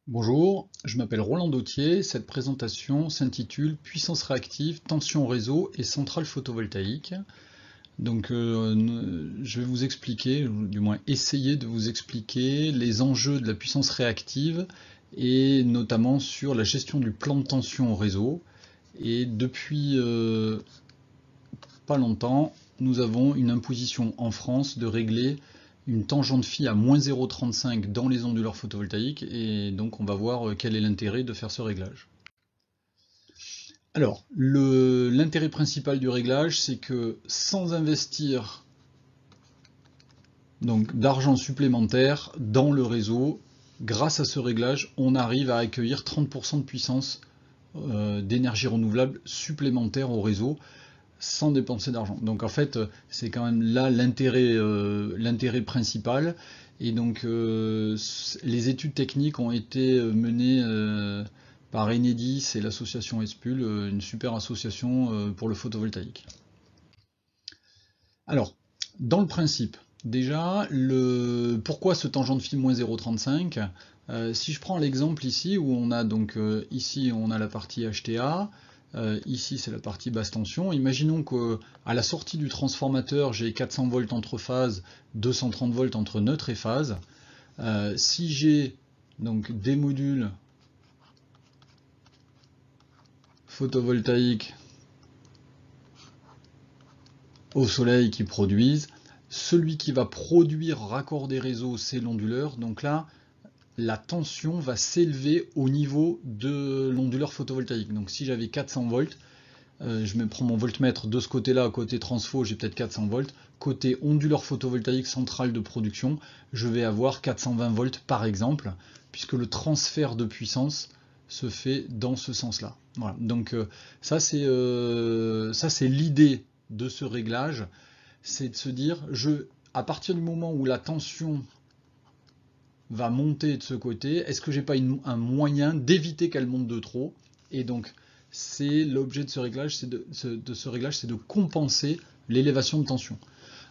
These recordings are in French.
Bonjour, je m'appelle Roland Dautier. Cette présentation s'intitule Puissance réactive, tension réseau et centrale photovoltaïque. Je vais vous expliquer, ou du moins essayer de vous expliquer les enjeux de la puissance réactive et notamment sur la gestion du plan de tension au réseau. Et depuis pas longtemps, nous avons une imposition en France de régler une tangente phi à moins 0,35 dans les onduleurs photovoltaïques, et donc on va voir quel est l'intérêt de faire ce réglage. Alors, l'intérêt principal du réglage, c'est que sans investir donc d'argent supplémentaire dans le réseau, grâce à ce réglage, on arrive à accueillir 30% de puissance d'énergie renouvelable supplémentaire au réseau, sans dépenser d'argent. Donc en fait, c'est quand même là l'intérêt principal. Et donc les études techniques ont été menées par Enedis et l'association Espul, une super association pour le photovoltaïque. Alors, dans le principe, déjà, pourquoi ce tangent phi moins 0,35? Si je prends l'exemple ici, où on a donc ici on a la partie HTA, ici c'est la partie basse tension. Imaginons qu'à la sortie du transformateur, j'ai 400 volts entre phase, 230 volts entre neutre et phase. Si j'ai donc des modules photovoltaïques au soleil qui produisent, celui qui va produire raccorder réseau, c'est l'onduleur. Donc là, la tension va s'élever au niveau de l'onduleur photovoltaïque. Donc si j'avais 400 volts, je me prends mon voltmètre de ce côté-là, côté transfo, j'ai peut-être 400 volts. Côté onduleur photovoltaïque centrale de production, je vais avoir 420 volts par exemple, puisque le transfert de puissance se fait dans ce sens-là. Voilà. Donc ça c'est l'idée de ce réglage, c'est de se dire, à partir du moment où la tension va monter de ce côté, est-ce que j'ai pas un moyen d'éviter qu'elle monte de trop? Et donc c'est l'objet de ce réglage, c'est de compenser l'élévation de tension.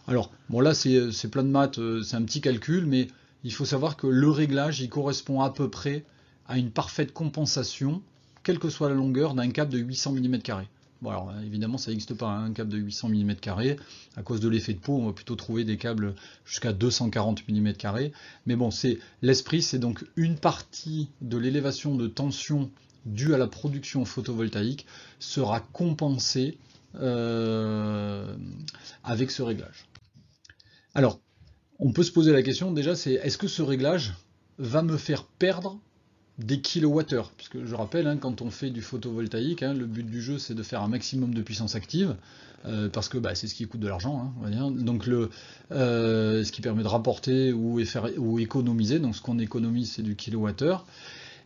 Alors bon là c'est plein de maths, c'est un petit calcul, mais il faut savoir que le réglage il correspond à peu près à une parfaite compensation, quelle que soit la longueur d'un câble de 800 mm². Bon alors évidemment ça n'existe pas, hein, un câble de 800 mm², à cause de l'effet de peau, on va plutôt trouver des câbles jusqu'à 240 mm². Mais bon, l'esprit, c'est donc une partie de l'élévation de tension due à la production photovoltaïque sera compensée avec ce réglage. Alors, on peut se poser la question déjà, c'est est-ce que ce réglage va me faire perdre des kilowattheures? Puisque je rappelle, hein, quand on fait du photovoltaïque, hein, le but du jeu c'est de faire un maximum de puissance active, parce que c'est ce qui coûte de l'argent, hein, on va dire. Donc ce qui permet de rapporter ou économiser. Donc ce qu'on économise c'est du kilowattheure.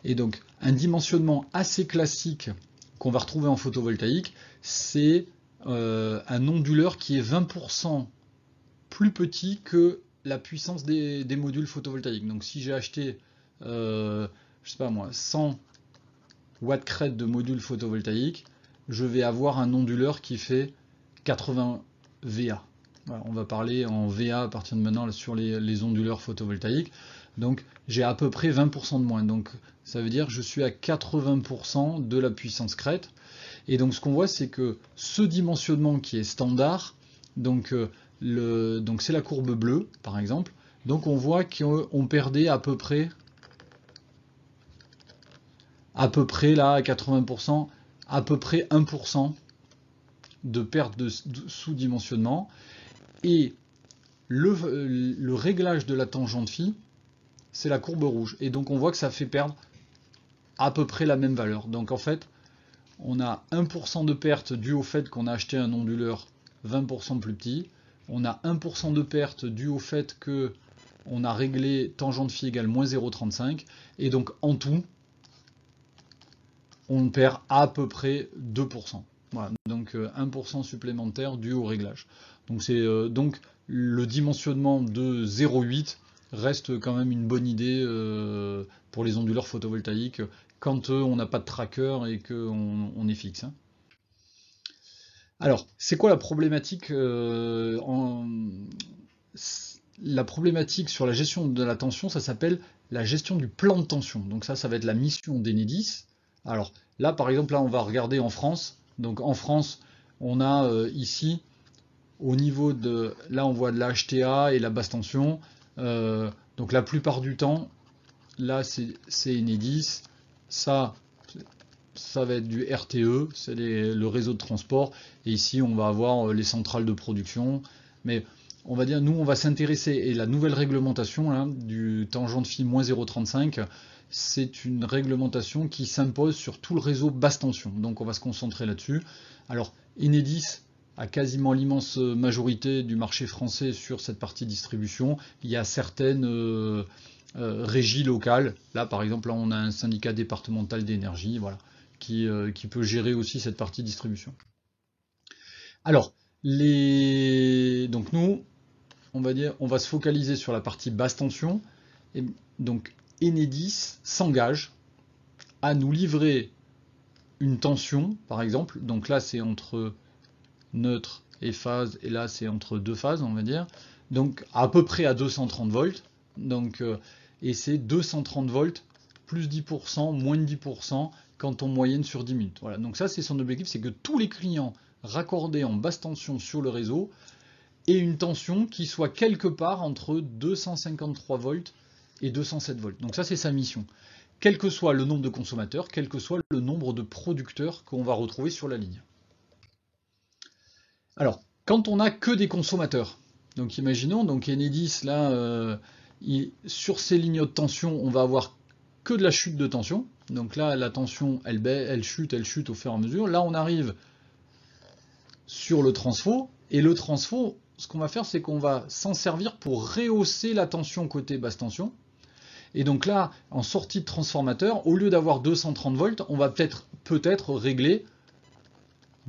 Et donc un dimensionnement assez classique qu'on va retrouver en photovoltaïque, c'est un onduleur qui est 20% plus petit que la puissance des modules photovoltaïques. Donc si j'ai acheté, je sais pas moi, 100 watts crête de modules photovoltaïques, je vais avoir un onduleur qui fait 80 VA. Voilà, on va parler en VA à partir de maintenant sur les onduleurs photovoltaïques. Donc j'ai à peu près 20% de moins. Donc ça veut dire que je suis à 80% de la puissance crête. Et donc ce qu'on voit, c'est que ce dimensionnement qui est standard, donc c'est la courbe bleue par exemple. Donc on voit qu'on perdait à peu près là à 80%, à peu près 1% de perte de sous-dimensionnement. Et le réglage de la tangente phi, c'est la courbe rouge. Et donc on voit que ça fait perdre à peu près la même valeur. Donc en fait, on a 1% de perte due au fait qu'on a acheté un onduleur 20% plus petit. On a 1% de perte due au fait que on a réglé tangente phi égale moins 0,35. Et donc en tout, on perd à peu près 2%. Voilà, donc 1% supplémentaire dû au réglage. Donc donc le dimensionnement de 0,8 reste quand même une bonne idée pour les onduleurs photovoltaïques quand on n'a pas de tracker et qu'on est fixe. Hein. Alors, c'est quoi la problématique la problématique sur la gestion de la tension, ça s'appelle la gestion du plan de tension. Donc ça va être la mission d'Enedis. Alors là, par exemple, là, on va regarder en France. Donc en France, on a ici, au niveau de... Là, on voit de la HTA et la basse tension. Donc la plupart du temps, là, c'est Enedis. Ça va être du RTE, c'est le réseau de transport. Et ici, on va avoir les centrales de production. Mais on va dire, nous, on va s'intéresser. Et la nouvelle réglementation hein, du tangent de phi moins 0,35, c'est une réglementation qui s'impose sur tout le réseau basse tension. Donc, on va se concentrer là-dessus. Alors, Enedis a quasiment l'immense majorité du marché français sur cette partie distribution. Il y a certaines régies locales. Là, par exemple, là, on a un syndicat départemental d'énergie, voilà, qui peut gérer aussi cette partie distribution. Alors, donc nous, on va dire, on va se focaliser sur la partie basse tension. Et donc, Enedis s'engage à nous livrer une tension, par exemple. Donc là, c'est entre neutre et phase, et là, c'est entre deux phases, on va dire. Donc, à peu près à 230 volts. Donc, et c'est 230 volts plus 10%, moins de 10% quand on moyenne sur 10 minutes. Voilà. Donc ça, c'est son objectif, c'est que tous les clients raccordés en basse tension sur le réseau aient une tension qui soit quelque part entre 253 volts et 207 volts. Donc ça, c'est sa mission. Quel que soit le nombre de consommateurs, quel que soit le nombre de producteurs qu'on va retrouver sur la ligne. Alors, quand on n'a que des consommateurs, donc imaginons, donc Enedis, là, sur ces lignes de tension, on va avoir que de la chute de tension. Donc là, la tension, elle chute au fur et à mesure. Là, on arrive sur le transfo. Et le transfo, ce qu'on va faire, c'est qu'on va s'en servir pour rehausser la tension côté basse tension. Et donc là, en sortie de transformateur, au lieu d'avoir 230 volts, on va peut-être régler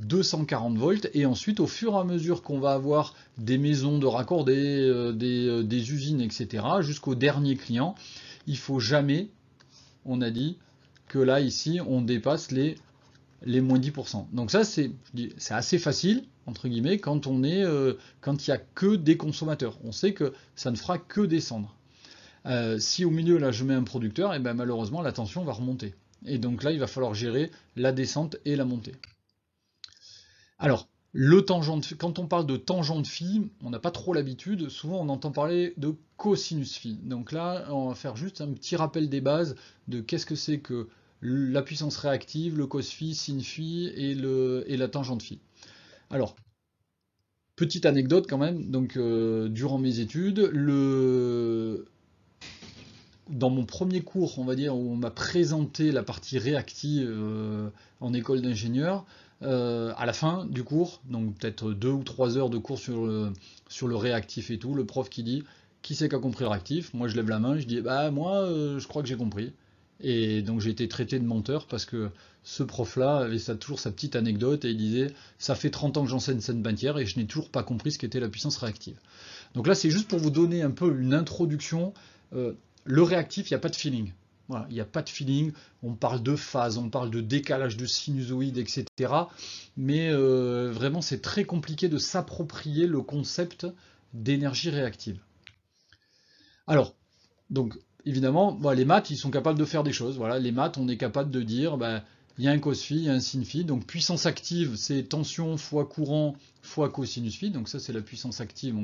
240 volts. Et ensuite, au fur et à mesure qu'on va avoir des maisons de raccordés, des usines, etc., jusqu'au dernier client, il ne faut jamais, on a dit, que là, ici, on dépasse les moins 10%. Donc ça, c'est assez facile, entre guillemets, quand il n'y a que des consommateurs. On sait que ça ne fera que descendre. Si au milieu, là, je mets un producteur, et ben, malheureusement, la tension va remonter. Et donc là, il va falloir gérer la descente et la montée. Alors, quand on parle de tangent de phi, on n'a pas trop l'habitude. Souvent, on entend parler de cosinus phi. Donc là, on va faire juste un petit rappel des bases de qu'est-ce que c'est que la puissance réactive, le cos phi, sin phi et la tangente phi. Alors, petite anecdote quand même. Donc, durant mes études, dans mon premier cours, on va dire, où on m'a présenté la partie réactive en école d'ingénieur, à la fin du cours, donc peut-être 2 ou 3 heures de cours sur le réactif et tout, le prof qui dit qui c'est qui a compris le réactif? Moi je lève la main, je dis bah moi je crois que j'ai compris. Et donc j'ai été traité de menteur parce que ce prof-là avait toujours sa petite anecdote et il disait ça fait 30 ans que j'enseigne cette matière et je n'ai toujours pas compris ce qu'était la puissance réactive. Donc là c'est juste pour vous donner un peu une introduction. Le réactif, il n'y a pas de feeling. Voilà, il n'y a pas de feeling, on parle de phase, on parle de décalage de sinusoïdes, etc. Mais vraiment, c'est très compliqué de s'approprier le concept d'énergie réactive. Alors, donc, évidemment, les maths, ils sont capables de faire des choses. Voilà, les maths, on est capable de dire, il y a un cos phi, il y a un sin phi. Donc, puissance active, c'est tension fois courant fois cosinus phi. Donc, ça, c'est la puissance active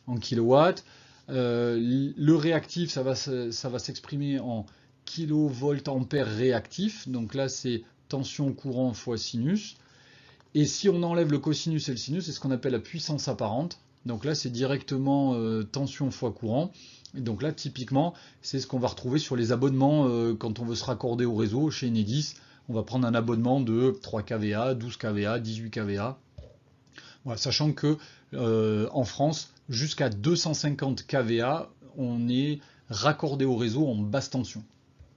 en kilowatts. Le réactif, ça va s'exprimer en kilovolts ampères réactif. Donc là, c'est tension courant fois sinus. Et si on enlève le cosinus et le sinus, c'est ce qu'on appelle la puissance apparente. Donc là, c'est directement tension fois courant. Et donc là, typiquement, c'est ce qu'on va retrouver sur les abonnements quand on veut se raccorder au réseau chez Enedis. On va prendre un abonnement de 3 kVA, 12 kVA, 18 kVA. Voilà, sachant que en France, jusqu'à 250 kVA, on est raccordé au réseau en basse tension.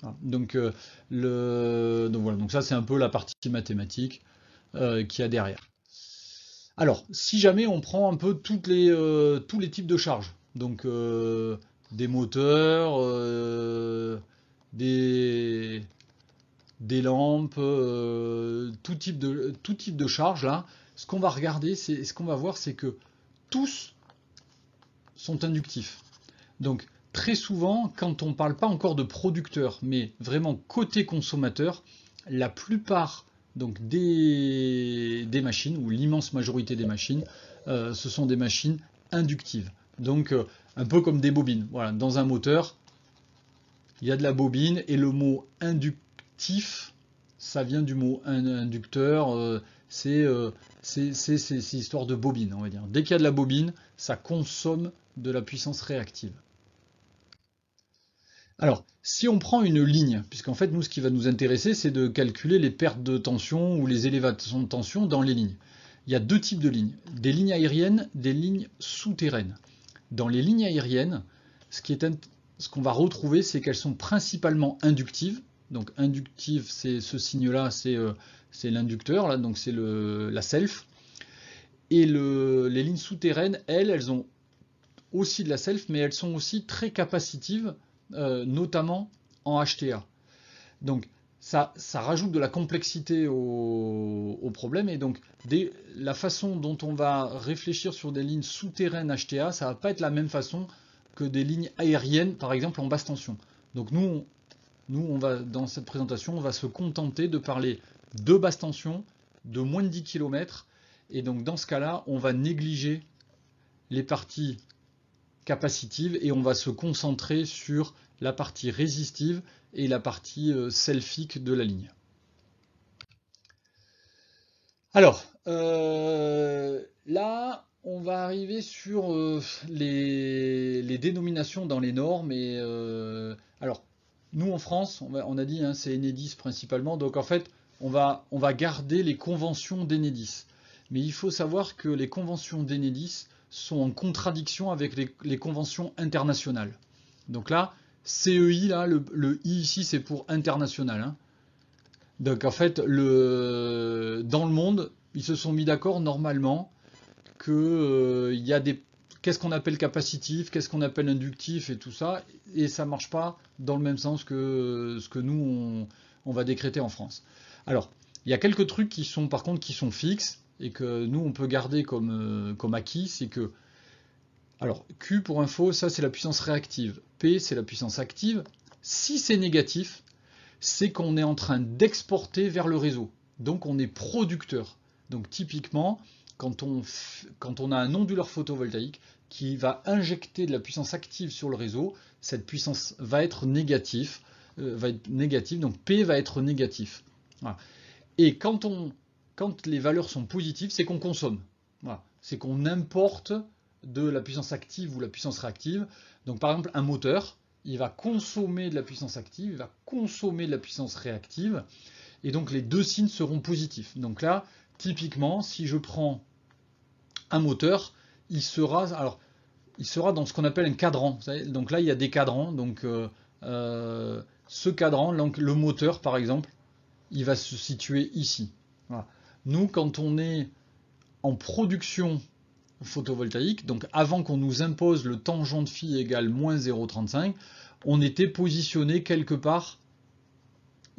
Voilà. Donc voilà, donc ça c'est un peu la partie mathématique qu'il y a derrière. Alors, si jamais on prend un peu tous les types de charges, donc des moteurs, des lampes, tout type de charge là, ce qu'on va regarder, ce qu'on va voir, c'est que tous sont inductifs. Donc très souvent, quand on ne parle pas encore de producteur, mais vraiment côté consommateur, la plupart donc, des machines, ou l'immense majorité des machines, ce sont des machines inductives. Donc un peu comme des bobines. Voilà, dans un moteur, il y a de la bobine, et le mot inductif, ça vient du mot inducteur, c'est histoire de bobine, on va dire. Dès qu'il y a de la bobine, ça consomme de la puissance réactive. Alors, si on prend une ligne, puisqu'en fait, nous, ce qui va nous intéresser, c'est de calculer les pertes de tension ou les élévations de tension dans les lignes. Il y a deux types de lignes, des lignes aériennes, des lignes souterraines. Dans les lignes aériennes, ce qu'on va retrouver, c'est qu'elles sont principalement inductives. Donc, inductive, c'est ce signe-là, c'est l'inducteur, là, donc c'est la self. Et les lignes souterraines, elles ont aussi de la self, mais elles sont aussi très capacitives, notamment en HTA. Donc ça rajoute de la complexité au problème, et donc la façon dont on va réfléchir sur des lignes souterraines HTA, ça va pas être la même façon que des lignes aériennes, par exemple en basse tension. Donc nous on va, dans cette présentation, on va se contenter de parler de basse tension, de moins de 10 km, et donc dans ce cas-là, on va négliger les parties capacitives et on va se concentrer sur la partie résistive et la partie selfique de la ligne. Alors, là, on va arriver sur les dénominations dans les normes. Et alors, nous en France, on a dit, hein, c'est Enedis principalement, donc en fait, on va garder les conventions d'Enedis. Mais il faut savoir que les conventions d'Enedis sont en contradiction avec les conventions internationales. Donc là, CEI, là, le I ici, c'est pour international. Hein. Donc en fait, dans le monde, ils se sont mis d'accord normalement que y a qu'est-ce qu'on appelle capacitif, qu'est-ce qu'on appelle inductif et tout ça, et ça marche pas dans le même sens que ce que nous on va décréter en France. Alors, il y a quelques trucs qui sont par contre qui sont fixes et que nous on peut garder comme acquis, c'est que alors Q pour info, ça c'est la puissance réactive, P c'est la puissance active. Si c'est négatif, c'est qu'on est en train d'exporter vers le réseau. Donc on est producteur. Donc typiquement, quand on a un onduleur photovoltaïque qui va injecter de la puissance active sur le réseau, cette puissance va être négative, donc P va être négatif. Voilà. Et quand les valeurs sont positives, c'est qu'on consomme. Voilà. C'est qu'on importe de la puissance active ou la puissance réactive. Donc par exemple, un moteur, il va consommer de la puissance active, il va consommer de la puissance réactive, et donc les deux signes seront positifs. Donc là, typiquement, si je prends un moteur, il sera dans ce qu'on appelle un cadran. Donc là, il y a des cadrans. Donc ce cadran, donc le moteur par exemple, il va se situer ici. Voilà. Nous, quand on est en production photovoltaïque, donc avant qu'on nous impose le tangent de phi égale moins 0,35, on était positionné quelque part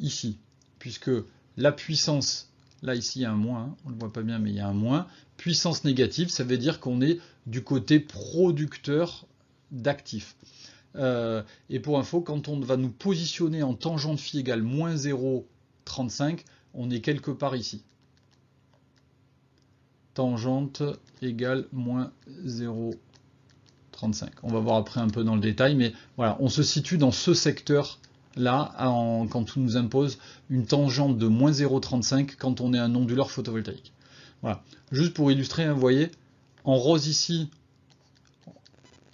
ici, puisque la puissance, là ici il y a un moins, hein, on ne le voit pas bien mais il y a un moins, puissance négative, ça veut dire qu'on est du côté producteur d'actifs. Et pour info, quand on va nous positionner en tangent de phi égale moins 0,35, on est quelque part ici. Tangente égale moins 0,35. On va voir après un peu dans le détail, mais voilà, on se situe dans ce secteur-là quand on nous impose une tangente de moins 0,35 quand on est un onduleur photovoltaïque. Voilà. Juste pour illustrer, hein, vous voyez, en rose ici,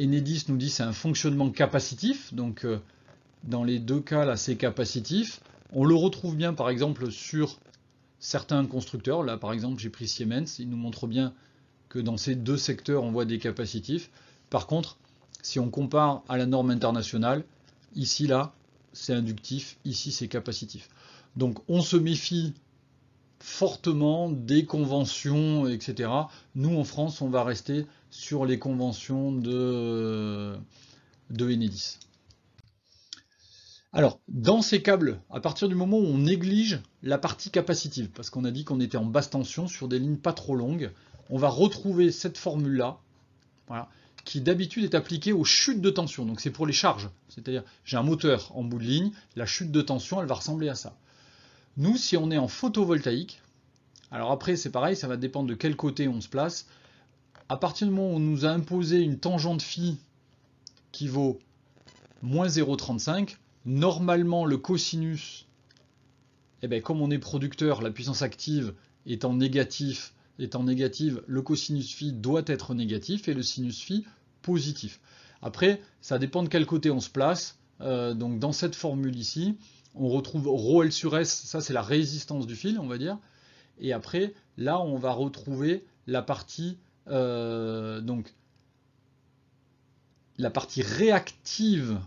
Enedis nous dit c'est un fonctionnement capacitif, donc dans les deux cas là c'est capacitif. On le retrouve bien par exemple sur certains constructeurs, là par exemple j'ai pris Siemens, il nous montre bien que dans ces deux secteurs on voit des capacitifs. Par contre, si on compare à la norme internationale, ici là c'est inductif, ici c'est capacitif. Donc on se méfie fortement des conventions, etc. Nous en France on va rester sur les conventions de Enedis. Alors, dans ces câbles, à partir du moment où on néglige la partie capacitive, parce qu'on a dit qu'on était en basse tension sur des lignes pas trop longues, on va retrouver cette formule-là, voilà, qui d'habitude est appliqué aux chutes de tension. Donc c'est pour les charges. C'est-à-dire, j'ai un moteur en bout de ligne, la chute de tension, elle va ressembler à ça. Nous, si on est en photovoltaïque, alors après c'est pareil, ça va dépendre de quel côté on se place. À partir du moment où on nous a imposé une tangente phi qui vaut moins 0,35, normalement le cosinus, eh bien, comme on est producteur, la puissance active étant négative, le cosinus phi doit être négatif et le sinus phi positif. Après, ça dépend de quel côté on se place. Donc dans cette formule ici, on retrouve ρL sur S, ça c'est la résistance du fil, on va dire. Et après, là, on va retrouver la partie, donc, la partie réactive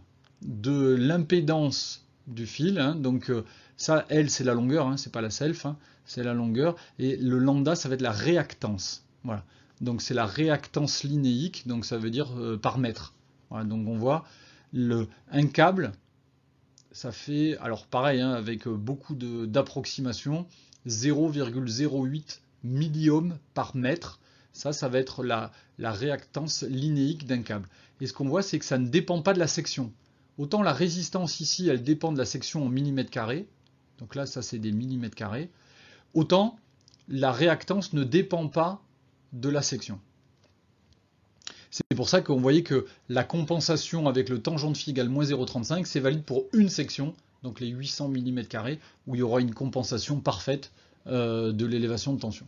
de l'impédance du fil. Hein. Donc ça, L, c'est la longueur, hein, c'est pas la self, hein, c'est la longueur. Et le lambda, ça va être la réactance. Voilà. Donc c'est la réactance linéique, donc ça veut dire par mètre. Voilà, donc on voit un câble, ça fait, alors pareil, hein, avec beaucoup d'approximations, 0,08 milliohm par mètre. Ça va être la réactance linéique d'un câble. Et ce qu'on voit, c'est que ça ne dépend pas de la section. Autant la résistance ici, elle dépend de la section en millimètres carrés. Donc là, ça c'est des millimètres carrés. Autant la réactance ne dépend pas de la section. C'est pour ça qu'on voyait que la compensation avec le tangente phi égale moins 0,35, c'est valide pour une section, donc les 800 mm², où il y aura une compensation parfaite de l'élévation de tension.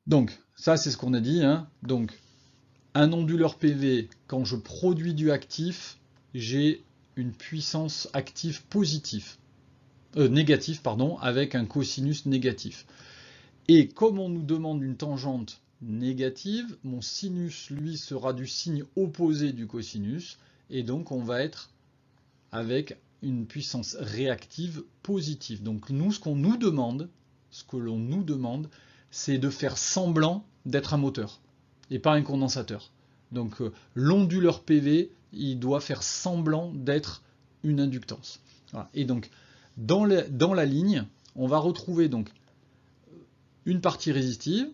Donc, ça c'est ce qu'on a dit. Hein. Donc, un onduleur PV, quand je produis du actif, j'ai une puissance active négative, avec un cosinus négatif. Et comme on nous demande une tangente négative, mon sinus, lui, sera du signe opposé du cosinus, et donc on va être avec une puissance réactive positive. Donc nous, ce que l'on nous demande, c'est de faire semblant d'être un moteur, et pas un condensateur. Donc l'onduleur PV, il doit faire semblant d'être une inductance. Voilà. Et donc, dans la ligne, on va retrouver donc une partie résistive,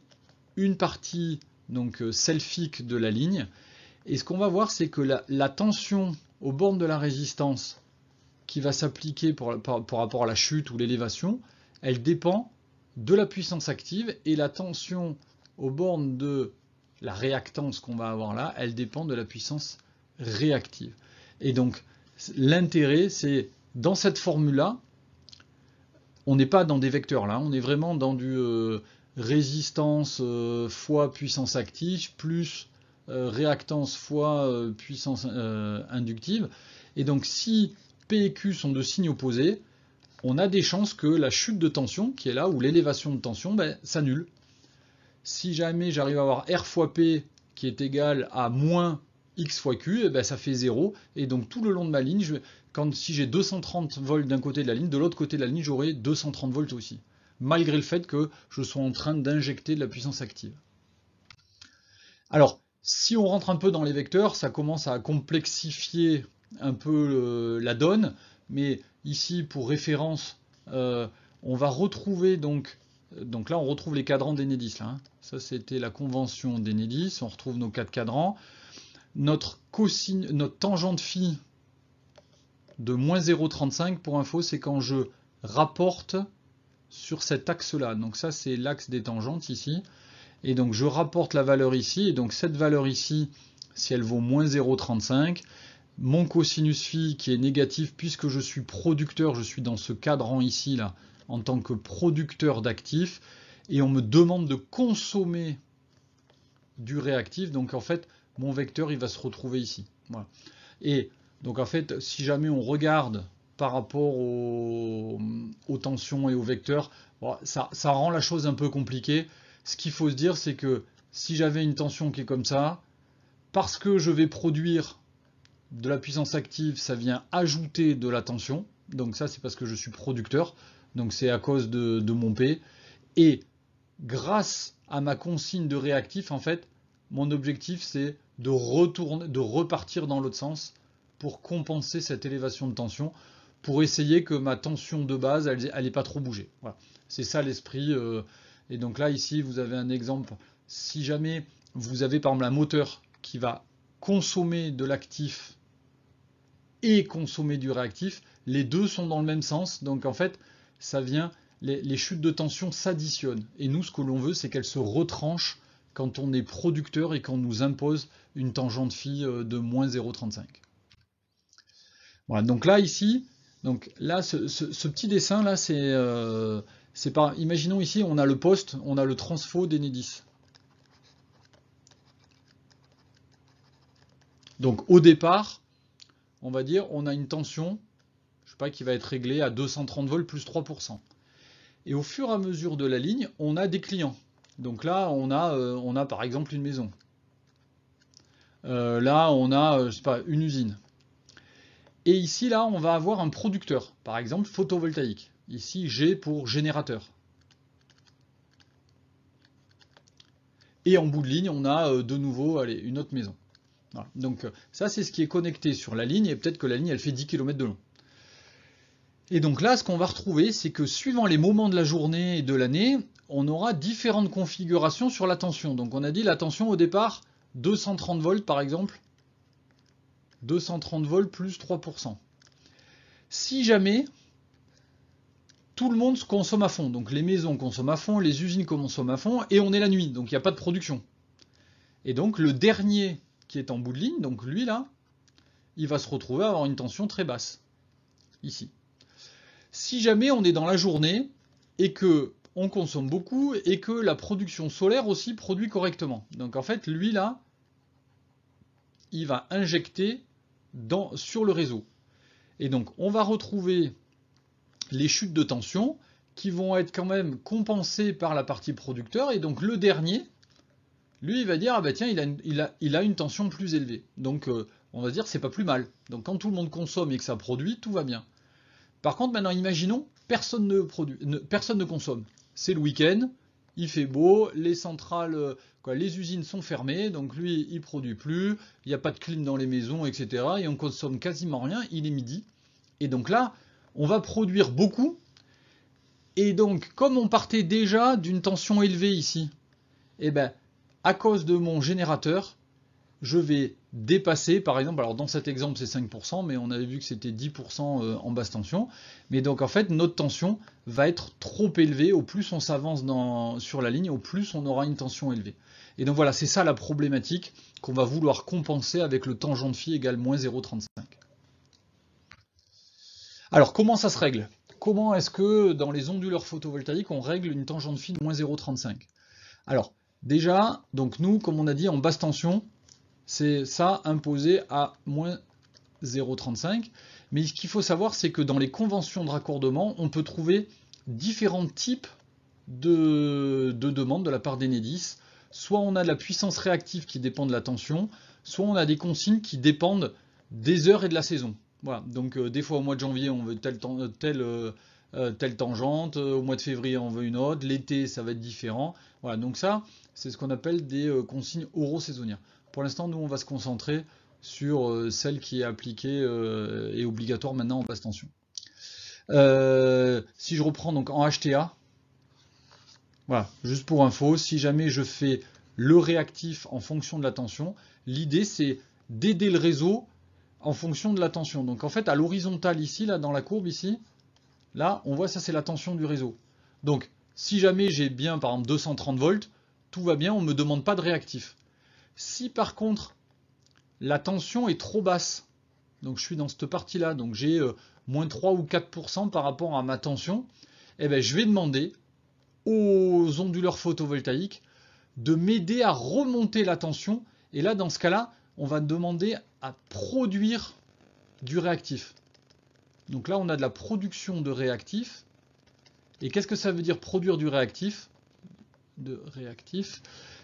une partie donc selfique de la ligne. Et ce qu'on va voir, c'est que la tension aux bornes de la résistance qui va s'appliquer par rapport à la chute ou l'élévation, elle dépend de la puissance active, et la tension aux bornes de la réactance qu'on va avoir là, elle dépend de la puissance réactive. Et donc, l'intérêt, c'est dans cette formule-là, on n'est pas dans des vecteurs là, on est vraiment dans du résistance fois puissance active plus réactance fois puissance inductive. Et donc si P et Q sont de signes opposés, on a des chances que la chute de tension, qui est là, ou l'élévation de tension, s'annule. Si jamais j'arrive à avoir R fois P qui est égal à moins X fois Q, ça fait 0. Et donc tout le long de ma ligne, si j'ai 230 volts d'un côté de la ligne, de l'autre côté de la ligne, j'aurai 230 volts aussi. Malgré le fait que je sois en train d'injecter de la puissance active. Alors, si on rentre un peu dans les vecteurs, ça commence à complexifier un peu la donne. Mais ici, pour référence, on va retrouver donc là, on retrouve les cadrans d'Enedis. Hein. Ça, c'était la convention d'Enedis. On retrouve nos 4 cadrans. Notre tangente phi de moins 0,35, pour info, c'est quand je rapporte sur cet axe-là. Donc ça, c'est l'axe des tangentes ici. Et donc, je rapporte la valeur ici. Et donc, cette valeur ici, si elle vaut moins 0,35, mon cosinus phi qui est négatif, puisque je suis producteur, je suis dans ce cadran ici, là, en tant que producteur d'actifs, et on me demande de consommer du réactif. Donc, en fait, mon vecteur, il va se retrouver ici. Voilà. Et donc, en fait, si jamais on regarde par rapport aux tensions et aux vecteurs, bon, ça rend la chose un peu compliquée. Ce qu'il faut se dire, c'est que si j'avais une tension qui est comme ça, parce que je vais produire de la puissance active, ça vient ajouter de la tension. Donc ça, c'est parce que je suis producteur. Donc c'est à cause de mon P. Et grâce à ma consigne de réactif, en fait, mon objectif, c'est de repartir dans l'autre sens pour compenser cette élévation de tension, pour essayer que ma tension de base, elle n'ait pas trop bougé. Voilà. C'est ça l'esprit. Et donc là, ici, vous avez un exemple. Si jamais vous avez par exemple un moteur qui va consommer de l'actif et consommer du réactif, les deux sont dans le même sens, donc en fait, ça vient, les chutes de tension s'additionnent. Et nous, ce que l'on veut, c'est qu'elles se retranchent quand on est producteur et qu'on nous impose une tangente phi de moins 0,35. Voilà, donc là, ici, donc là, ce petit dessin, là, c'est pas. Imaginons ici, on a le poste, on a le transfo d'Enedis. Donc au départ, on va dire, on a une tension, je sais pas, qui va être réglée à 230 volts plus 3%. Et au fur et à mesure de la ligne, on a des clients. Donc là, on a par exemple une maison. Là, on a, je sais pas, une usine. Et ici, là, on va avoir un producteur, par exemple photovoltaïque. Ici, G pour générateur. Et en bout de ligne, on a de nouveau, allez, une autre maison. Voilà. Donc ça, c'est ce qui est connecté sur la ligne, et peut-être que la ligne, elle fait 10 km de long. Et donc là, ce qu'on va retrouver, c'est que suivant les moments de la journée et de l'année, on aura différentes configurations sur la tension. Donc on a dit la tension au départ, 230 volts par exemple, 230 volts plus 3%. Si jamais tout le monde consomme à fond, donc les maisons consomment à fond, les usines consomment à fond, et on est la nuit, donc il n'y a pas de production. Et donc le dernier qui est en bout de ligne, donc lui là, il va se retrouver à avoir une tension très basse, ici. Si jamais on est dans la journée et que on consomme beaucoup et que la production solaire aussi produit correctement. Donc en fait, lui là, il va injecter sur le réseau. Et donc on va retrouver les chutes de tension qui vont être quand même compensées par la partie producteur. Et donc le dernier, lui, il va dire, ah bah tiens, il a une tension plus élevée. Donc on va dire, c'est pas plus mal. Donc quand tout le monde consomme et que ça produit, tout va bien. Par contre, maintenant, imaginons, personne ne consomme. C'est le week-end, il fait beau, les centrales, les usines sont fermées, donc lui, il produit plus, il n'y a pas de clim dans les maisons, etc. Et on consomme quasiment rien, il est midi. Et donc là, on va produire beaucoup. Et donc, comme on partait déjà d'une tension élevée ici, eh ben, à cause de mon générateur, je vais dépasser, par exemple, alors dans cet exemple c'est 5%, mais on avait vu que c'était 10% en basse tension. Mais donc en fait, notre tension va être trop élevée. Au plus on s'avance sur la ligne, au plus on aura une tension élevée. Et donc voilà, c'est ça la problématique qu'on va vouloir compenser avec le tangent phi égale moins 0,35. Alors comment ça se règle? Comment est-ce que dans les onduleurs photovoltaïques, on règle une tangente phi de moins 0,35? Alors déjà, donc nous, comme on a dit, en basse tension, c'est ça imposé à moins 0,35. Mais ce qu'il faut savoir, c'est que dans les conventions de raccordement, on peut trouver différents types de demandes de la part d'Enedis. Soit on a de la puissance réactive qui dépend de la tension, soit on a des consignes qui dépendent des heures et de la saison. Voilà. Donc des fois au mois de janvier, on veut telle tangente, au mois de février, on veut une autre, l'été, ça va être différent. Voilà. Donc ça, c'est ce qu'on appelle des consignes euro-saisonnières. Pour l'instant, nous, on va se concentrer sur celle qui est appliquée et obligatoire maintenant en basse tension. Si je reprends donc en HTA, voilà, juste pour info, si jamais je fais le réactif en fonction de la tension, l'idée c'est d'aider le réseau en fonction de la tension. Donc en fait, à l'horizontale ici, là, dans la courbe ici, là, on voit ça c'est la tension du réseau. Donc, si jamais j'ai bien, par exemple, 230 volts, tout va bien, on ne me demande pas de réactif. Si par contre la tension est trop basse, donc je suis dans cette partie-là, donc j'ai moins 3 ou 4% par rapport à ma tension, eh ben, je vais demander aux onduleurs photovoltaïques de m'aider à remonter la tension. Et là, dans ce cas-là, on va demander à produire du réactif. Donc là, on a de la production de réactif. Et qu'est-ce que ça veut dire produire du réactif?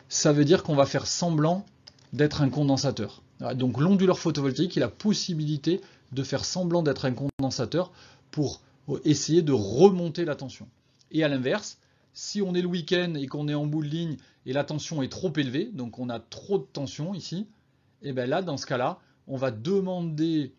Ça veut dire qu'on va faire semblant d'être un condensateur. Donc l'onduleur photovoltaïque a la possibilité de faire semblant d'être un condensateur pour essayer de remonter la tension. Et à l'inverse, si on est le week-end et qu'on est en bout de ligne et la tension est trop élevée, donc on a trop de tension ici, et bien là, dans ce cas-là, on va demander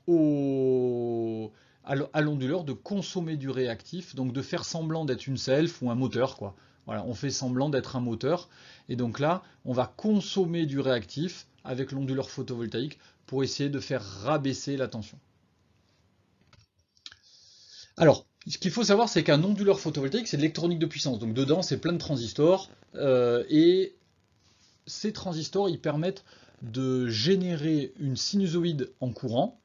à l'onduleur de consommer du réactif, donc de faire semblant d'être une self ou un moteur, quoi. Voilà, on fait semblant d'être un moteur. Et donc là, on va consommer du réactif avec l'onduleur photovoltaïque pour essayer de faire rabaisser la tension. Alors, ce qu'il faut savoir, c'est qu'un onduleur photovoltaïque, c'est de l'électronique de puissance. Donc dedans, c'est plein de transistors. Et ces transistors, ils permettent de générer une sinusoïde en courant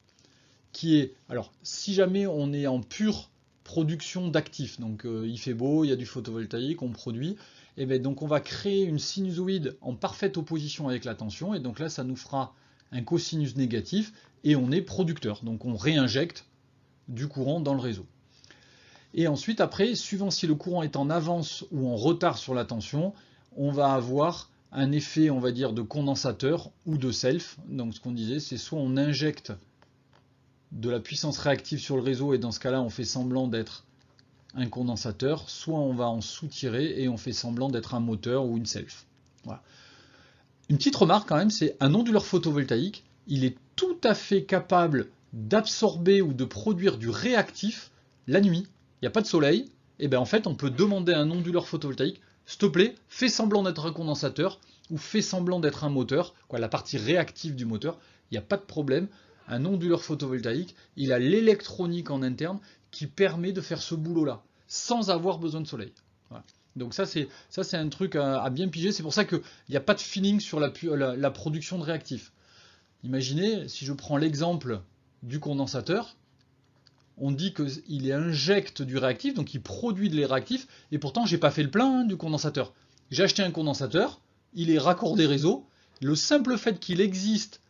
qui est, alors si jamais on est en pure production d'actifs, donc il fait beau, il y a du photovoltaïque, on produit, et bien donc on va créer une sinusoïde en parfaite opposition avec la tension, et donc là ça nous fera un cosinus négatif, et on est producteur, donc on réinjecte du courant dans le réseau. Et ensuite après, suivant si le courant est en avance ou en retard sur la tension, on va avoir un effet, on va dire, de condensateur ou de self. Donc ce qu'on disait, c'est soit on injecte de la puissance réactive sur le réseau et dans ce cas-là on fait semblant d'être un condensateur, soit on va en soutirer et on fait semblant d'être un moteur ou une self. Voilà. Une petite remarque quand même, c'est un onduleur photovoltaïque, il est tout à fait capable d'absorber ou de produire du réactif la nuit. Il n'y a pas de soleil, et bien en fait on peut demander à un onduleur photovoltaïque, s'il te plaît, fais semblant d'être un condensateur ou fais semblant d'être un moteur, quoi, la partie réactive du moteur, il n'y a pas de problème. Un onduleur photovoltaïque, il a l'électronique en interne qui permet de faire ce boulot-là, sans avoir besoin de soleil. Voilà. Donc ça c'est un truc à bien piger, c'est pour ça qu'il n'y a pas de feeling sur la production de réactifs. Imaginez, si je prends l'exemple du condensateur, on dit qu'il injecte du réactif, donc il produit de les réactifs, et pourtant j'ai pas fait le plein du condensateur. J'ai acheté un condensateur, il est raccordé réseau, le simple fait qu'il existe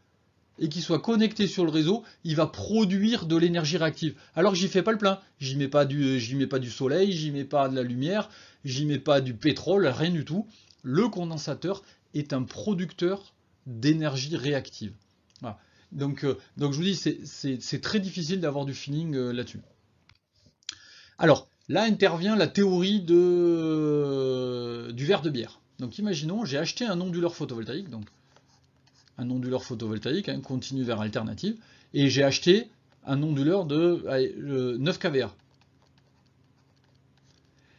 et qu'il soit connecté sur le réseau, il va produire de l'énergie réactive. Alors que j'y fais pas le plein, j'y mets pas du soleil, j'y mais pas de la lumière, j'y mets pas du pétrole, rien du tout. Le condensateur est un producteur d'énergie réactive. Voilà. Donc je vous dis, c'est très difficile d'avoir du feeling là-dessus. Alors, là intervient la théorie du verre de bière. Donc imaginons, j'ai acheté un onduleur photovoltaïque, donc un onduleur photovoltaïque, continu vers alternative, et j'ai acheté un onduleur de 9 kVA.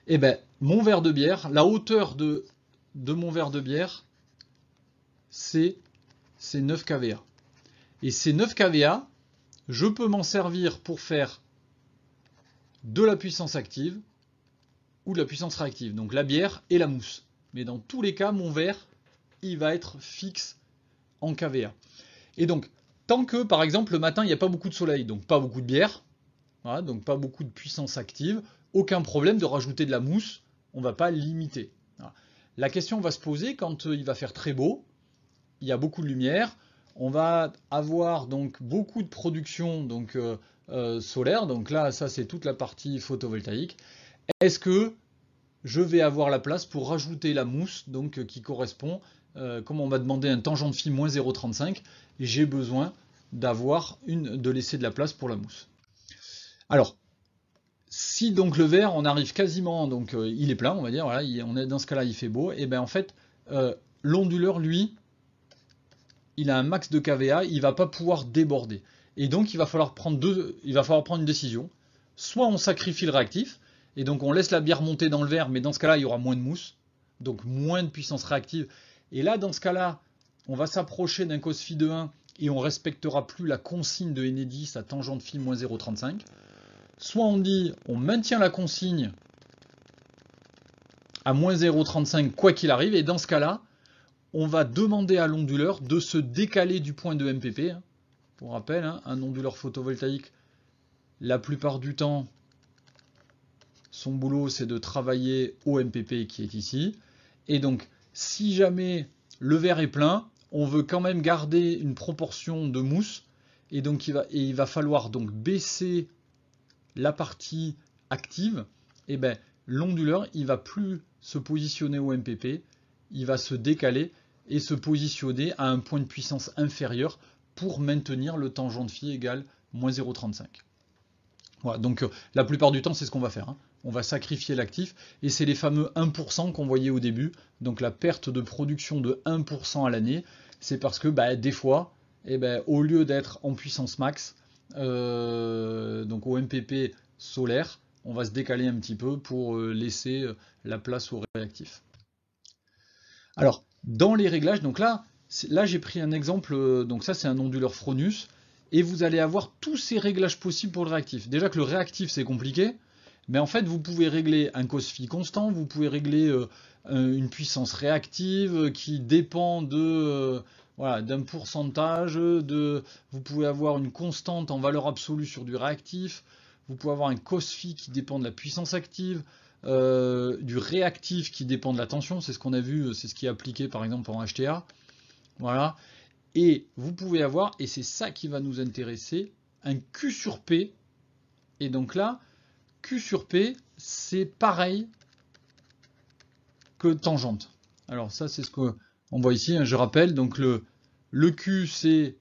Et bien, mon verre de bière, la hauteur de mon verre de bière, c'est 9 kVA. Et ces 9 kVA, je peux m'en servir pour faire de la puissance active ou de la puissance réactive, donc la bière et la mousse. Mais dans tous les cas, mon verre, il va être fixe en kVA. Et donc, tant que, par exemple, le matin, il n'y a pas beaucoup de soleil, donc pas beaucoup de bière, voilà, donc pas beaucoup de puissance active, aucun problème de rajouter de la mousse, on ne va pas limiter. Voilà. La question va se poser quand il va faire très beau, il y a beaucoup de lumière, on va avoir donc beaucoup de production donc, solaire, donc là, ça c'est toute la partie photovoltaïque. Est-ce que je vais avoir la place pour rajouter la mousse, donc qui correspond, comme on m'a demandé un tangent de phi moins 0,35, j'ai besoin de laisser de la place pour la mousse. Alors, si donc le verre, on arrive quasiment, donc il est plein, on va dire, voilà, on est dans ce cas-là, il fait beau, et bien en fait, l'onduleur, lui, il a un max de kVA, il ne va pas pouvoir déborder. Et donc il va falloir prendre une décision. Soit on sacrifie le réactif, et donc on laisse la bière monter dans le verre, mais dans ce cas-là, il y aura moins de mousse, donc moins de puissance réactive. Et là, dans ce cas-là, on va s'approcher d'un cos phi de 1 et on ne respectera plus la consigne de Enedis à tangent de phi moins 0,35. Soit on dit, on maintient la consigne à moins 0,35 quoi qu'il arrive, et dans ce cas-là, on va demander à l'onduleur de se décaler du point de MPP. Pour rappel, un onduleur photovoltaïque, la plupart du temps, son boulot c'est de travailler au MPP qui est ici. Et donc, si jamais le verre est plein, on veut quand même garder une proportion de mousse. Et donc, il va falloir donc baisser la partie active. Et bien, l'onduleur, il ne va plus se positionner au MPP, il va se décaler et se positionner à un point de puissance inférieur pour maintenir le tangent de phi égale moins 0,35. Voilà, donc la plupart du temps, c'est ce qu'on va faire. On va sacrifier l'actif, et c'est les fameux 1% qu'on voyait au début. Donc la perte de production de 1% à l'année, c'est parce que des fois, au lieu d'être en puissance max, donc au MPP solaire, on va se décaler un petit peu pour laisser la place au réactif. Alors, dans les réglages, donc là j'ai pris un exemple, donc ça c'est un onduleur Fronius, et vous allez avoir tous ces réglages possibles pour le réactif. Déjà que le réactif c'est compliqué, mais en fait vous pouvez régler un cos phi constant, vous pouvez régler une puissance réactive qui dépend de voilà, d'un pourcentage, vous pouvez avoir une constante en valeur absolue sur du réactif, vous pouvez avoir un cos phi qui dépend de la puissance active, du réactif qui dépend de la tension, c'est ce qu'on a vu, c'est ce qui est appliqué par exemple en HTA. Voilà. Et vous pouvez avoir, et c'est ça qui va nous intéresser, un Q sur P. Et donc là, Q sur P, c'est pareil que tangente. Alors ça, c'est ce qu'on voit ici, hein, je rappelle. Donc le Q, c'est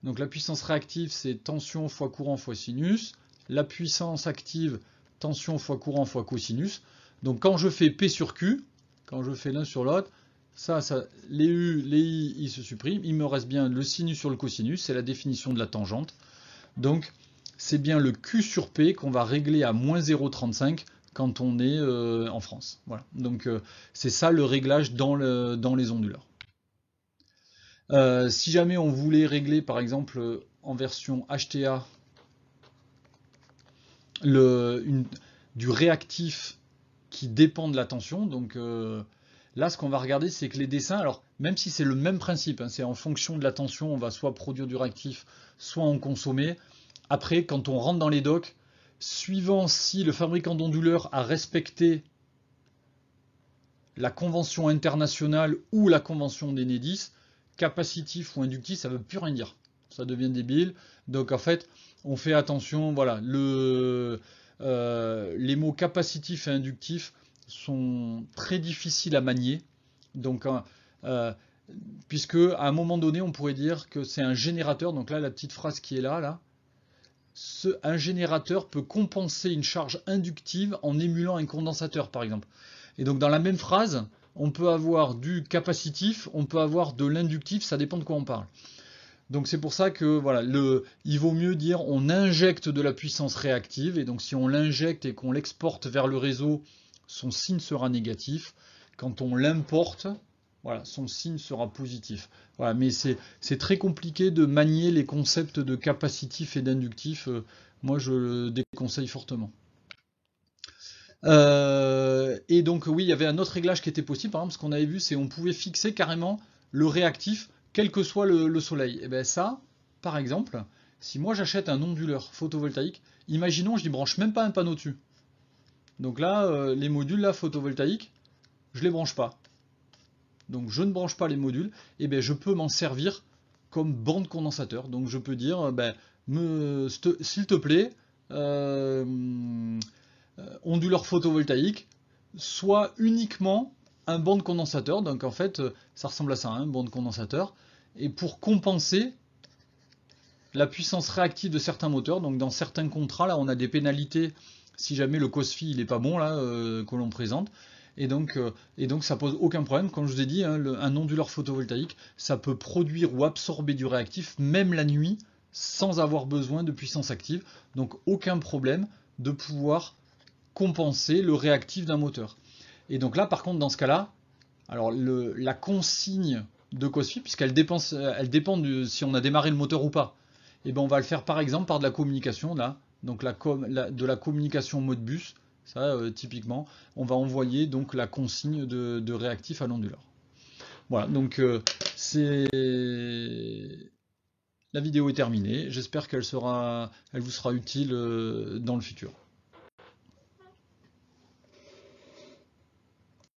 donc la puissance réactive, c'est tension fois courant fois sinus. La puissance active, tension fois courant fois cosinus. Donc quand je fais P sur Q, quand je fais l'un sur l'autre, ça, les U, les I, ils se suppriment. Il me reste bien le sinus sur le cosinus, c'est la définition de la tangente. Donc c'est bien le Q sur P qu'on va régler à moins 0,35 quand on est en France. Voilà. Donc c'est ça le réglage dans les onduleurs. Si jamais on voulait régler par exemple en version HTA du réactif qui dépend de la tension, donc là ce qu'on va regarder c'est que les dessins, alors même si c'est le même principe, hein, c'est en fonction de la tension, on va soit produire du réactif, soit en consommer. Après quand on rentre dans les docks, suivant si le fabricant d'onduleurs a respecté la convention internationale ou la convention d'Enedis, capacitif ou inductif, ça ne veut plus rien dire. Ça devient débile. Donc en fait, on fait attention. Voilà, les mots capacitif et inductif sont très difficiles à manier. Donc, puisque à un moment donné, on pourrait dire que c'est un générateur. Donc là, la petite phrase qui est là. Un générateur peut compenser une charge inductive en émulant un condensateur, par exemple. Et donc dans la même phrase, on peut avoir du capacitif, on peut avoir de l'inductif, ça dépend de quoi on parle. Donc c'est pour ça que voilà, il vaut mieux dire on injecte de la puissance réactive, et donc si on l'injecte et qu'on l'exporte vers le réseau, son signe sera négatif. Quand on l'importe, voilà, son signe sera positif. Voilà, mais c'est très compliqué de manier les concepts de capacitif et d'inductif. Moi, je le déconseille fortement. Et donc, oui, il y avait un autre réglage qui était possible. Par exemple, ce qu'on avait vu, c'est qu'on pouvait fixer carrément le réactif, quel que soit le soleil. Et bien ça, par exemple, si moi j'achète un onduleur photovoltaïque, imaginons, je n'y branche même pas un panneau dessus. Donc là, les modules là, photovoltaïques, je les branche pas. Donc je ne branche pas les modules, et bien je peux m'en servir comme bande condensateur. Donc je peux dire, s'il te plaît, onduleur photovoltaïque, soit uniquement un banc de condensateur. Donc en fait, ça ressemble à ça, un banc de condensateur. Et pour compenser la puissance réactive de certains moteurs, donc dans certains contrats, là on a des pénalités si jamais le cos phi il est pas bon là que l'on présente. Et donc ça pose aucun problème. Comme je vous ai dit, hein, un onduleur photovoltaïque, ça peut produire ou absorber du réactif même la nuit sans avoir besoin de puissance active. Donc aucun problème de pouvoir compenser le réactif d'un moteur. Et donc là, par contre, dans ce cas-là, alors la consigne de cos phi, puisqu'elle dépend de si on a démarré le moteur ou pas, et ben on va le faire par exemple par de la communication là, donc de la communication Modbus. Ça, typiquement, on va envoyer donc la consigne de réactif à l'onduleur. Voilà, donc la vidéo est terminée. J'espère qu'elle vous sera utile dans le futur.